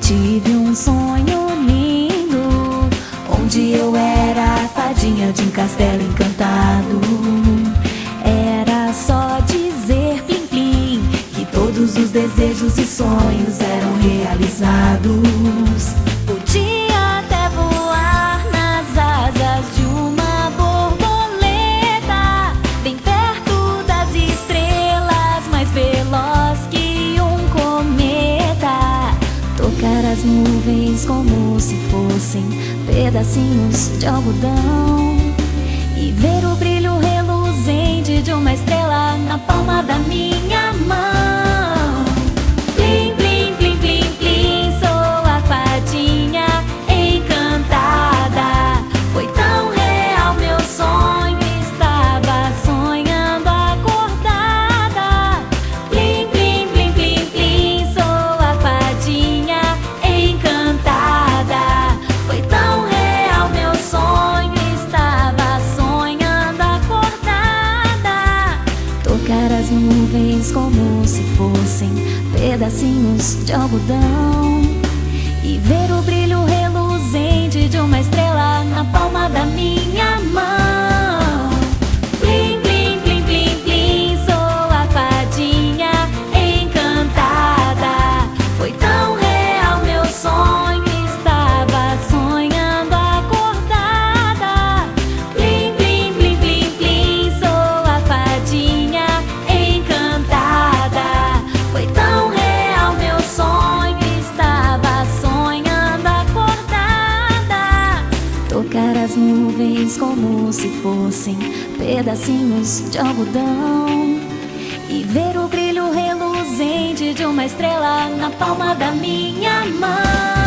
Tive um sonho lindo, onde eu era a fadinha de um castelo encantado. Era só dizer plim plim, que todos os desejos e sonhos eram realizados. Podia até voar nas asas de uma borboleta, bem perto das estrelas, mais veloz que um cometa. Tocar as nuvens como se fossem pedacinhos de algodão, e ver o brilho reluzente de uma estrela na palma da minha mão. Plim, plim, plim, plim, plim, sou a fadinha encantada. Foi tão real meu sonho, estava sonhando acordada. Plim, plim, plim, plim, plim, sou a fadinha encantada. Foi tão real meu sonho, estava sonhando acordada. Tocar as nuvens como se fossem pedacinhos de algodão, e ver o brilho reluzente de uma estrela na palma da minha mão. Plim, plim, plim, plim, plim, sou a fadinha encantada. Foi tão real meu sonho, estava sonhando acordada. Plim, plim, plim, plim, plim, sou a fadinha encantada. Foi tão real meu sonho, estava sonhando acordada. Tocar as nuvens como se fossem pedacinhos de algodão, e ver o brilho reluzente de uma estrela na palma da minha mão.